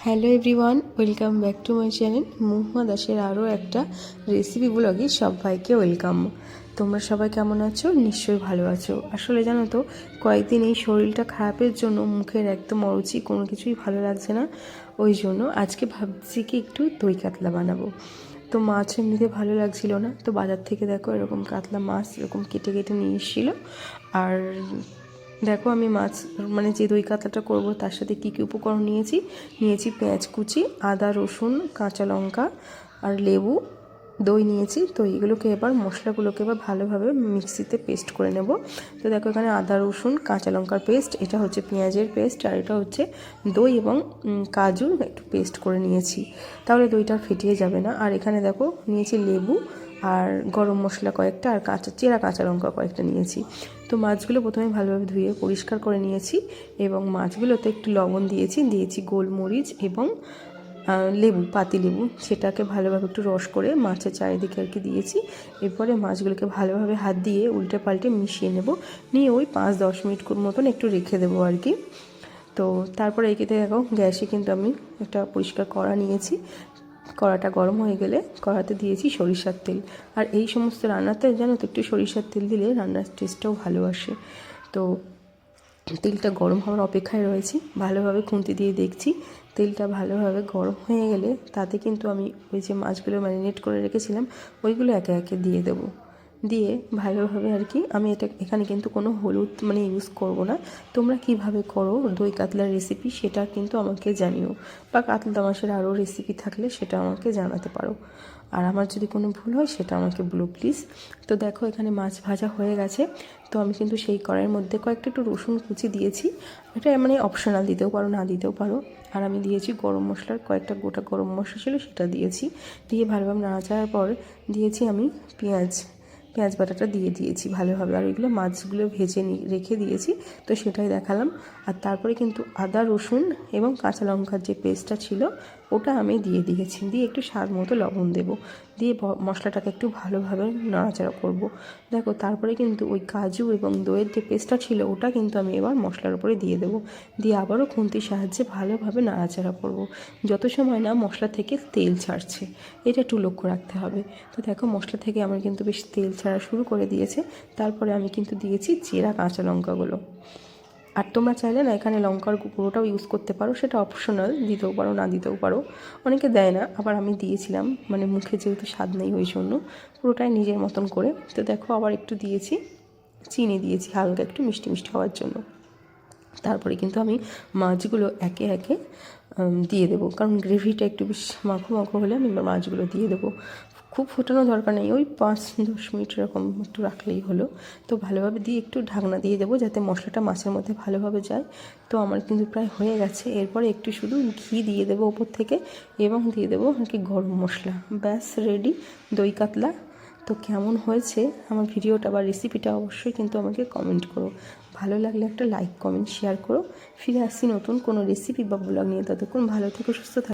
Hello everyone, welcome back to my channel Mahua দাসের আরও একটা রেসিপি ব্লগে সবাইকে ওয়েলকাম। তোমরা সবাই কেমন আছো? নিশ্চয়ই ভালো আছো। আসলে জানো তো, কয়েকদিন এই শরীরটা খারাপের জন্য মুখের একদম অরুচি, কোনো কিছুই ভালো লাগছে না। ওই জন্য আজকে ভাবছি কি একটু দই কাতলা বানাবো। তো মাছ এমনিতে ভালো লাগছিল না, তো বাজার থেকে দেখো এরকম কাতলা মাছ এরকম কেটে কেটে নিয়ে এসেছিলো। আর দেখো আমি মাছ মানে যে দই কাতলাটা করব তার সাথে কী কী উপকরণ নিয়েছি পেঁয়াজ কুচি, আদা রসুন কাঁচা লঙ্কা আর লেবু, দই নিয়েছি। তো এইগুলোকে এবার মশলাগুলোকে এবার ভালোভাবে মিক্সিতে পেস্ট করে নেব। তো দেখো এখানে আদা রসুন কাঁচা লঙ্কার পেস্ট, এটা হচ্ছে পেঁয়াজের পেস্ট, আর এটা হচ্ছে দই এবং কাজু একটু পেস্ট করে নিয়েছি, তাহলে দইটা ফেটিয়ে যাবে না। আর এখানে দেখো নিয়েছি লেবু আর গরম মশলা কয়েকটা আর কাঁচা লঙ্কা কয়েকটা নিয়েছি। তো মাছগুলো প্রথমে ভালোভাবে ধুয়ে পরিষ্কার করে নিয়েছি এবং মাছগুলোতে একটু লবণ দিয়েছি গোলমরিচ এবং পাতি লেবু, সেটাকে ভালোভাবে একটু রস করে মাছের চারিদিকে আর কি দিয়েছি। এরপরে মাছগুলোকে ভালোভাবে হাত দিয়ে উল্টে পাল্টে মিশিয়ে নেব, নিয়ে ওই 5-10 মিনিট মতন একটু রেখে দেবো আর কি। তো তারপরে এদিকে দেখো গ্যাসে কিন্তু আমি একটা পরিষ্কার কড়া নিয়েছি। কড়াটা গরম হয়ে গেলে কড়াতে দিয়েছি সরিষার তেল। আর এই সমস্ত রান্নাতে জানো তো একটু সরিষার তেল দিলে রান্নার টেস্টটাও ভালো আসে। তো তেলটা গরম হওয়ার অপেক্ষায় রয়েছি, ভালোভাবে খুন্তি দিয়ে দেখছি তেলটা ভালোভাবে গরম হয়ে গেলে তাতে কিন্তু আমি ওই যে মাছগুলো ম্যারিনেট করে রেখেছিলাম ওইগুলো একে একে দিয়ে দেবো। দিয়ে ভালোভাবে আর কি আমি এখানে কিন্তু কোনো হলুদ ইউজ করব না। তোমরা কিভাবে করো দই কাতলার রেসিপি সেটা কিন্তু আমাকে জানিও, বা কাতলা মাছের আরও রেসিপি থাকলে সেটা আমাকে জানাতে পারো। আর আমার যদি কোনো ভুল হয় সেটা আমাকে বলো প্লিজ। তো দেখো এখানে মাছ ভাজা হয়ে গেছে। তো আমি কিন্তু সেই কড়াইয়ের মধ্যে কয়েকটা একটু রসুন কুচি দিয়েছি, এটা অপশনাল, দিতেও পারো না দিতেও পারো। আর আমি দিয়েছি গরম মশলার কয়েকটা গোটা গরম মশলা ছিল সেটা দিয়েছি। দিয়ে ভালোভাবে নাড়াচাড়ার পর দিয়েছি আমি পেঁয়াজ বাটাটা দিয়েছি ভালোভাবে, আর এগুলো মাছগুলো ভেজে রেখে দিয়েছি, তো সেটাই দেখালাম। আর তারপরে কিন্তু আদা রসুন এবং কাঁচা লঙ্কার যে পেস্টটা ছিল ওটা আমি দিয়েছি, দিয়ে একটু স্বাদ মতো লবণ দেবো, দিয়ে মশলাটাকে একটু ভালোভাবে নাড়াচাড়া করব। দেখো তারপরে কিন্তু ওই কাজু এবং দইয়ের যে পেস্টটা ছিল ওটা কিন্তু আমি এবার মশলার উপরে দিয়ে দেবো, দিয়ে আবারও খুন্তির সাহায্যে ভালোভাবে নাড়াচাড়া করব যত সময় না মশলা থেকে তেল ছাড়ছে, এটা একটু লক্ষ্য রাখতে হবে। তো দেখো মশলা থেকে আমার কিন্তু বেশ তেল ছাড়া শুরু করে দিয়েছে। তারপরে আমি কিন্তু দিয়েছি চেরা কাঁচা লঙ্কাগুলো। আর তোমরা চাইলে না এখানে লঙ্কার গুঁড়োটাও ইউজ করতে পারো, সেটা অপশনাল, দিতেও পারো না দিতেও পারো, অনেকে দেয় না, আবার আমি দিয়েছিলাম মুখে যেহেতু স্বাদ নেই ওই জন্য পুরোটাই নিজের মতন করে। তো দেখো আবার একটু দিয়েছি চিনি, দিয়েছি হালকা একটু মিষ্টি মিষ্টি হওয়ার জন্য। তারপরে কিন্তু আমি মাছগুলো একে একে দিয়ে দেবো, কারণ গ্রেভিটা একটু বেশ মাখো মাখো হলে আমি মাছগুলো দিয়ে দেবো। খুব ফোটানো দরকার নেই, ওই 5-10 মিনিট এরকম একটু রাখলেই হলো। তো ভালোভাবে দিয়ে একটু ঢাকনা দিয়ে দেবো যাতে মশলাটা মাছের মধ্যে ভালোভাবে যায়। তো আমার কিন্তু প্রায় হয়ে গেছে। এরপরে একটু শুধু ঘি দিয়ে দেবো ওপর থেকে এবং দিয়ে দেবো আর কি গরম মশলা, ব্যাস রেডি দই কাতলা। তো কেমন হয়েছে আমার ভিডিওটা বা রেসিপিটা অবশ্যই কিন্তু আমাকে কমেন্ট করো, ভালো লাগলে একটা লাইক কমেন্ট শেয়ার করো। ফিরে আসছি নতুন কোনো রেসিপি বা ব্লগ নিয়ে, ততক্ষণ ভালো থেকো, সুস্থ থাকো।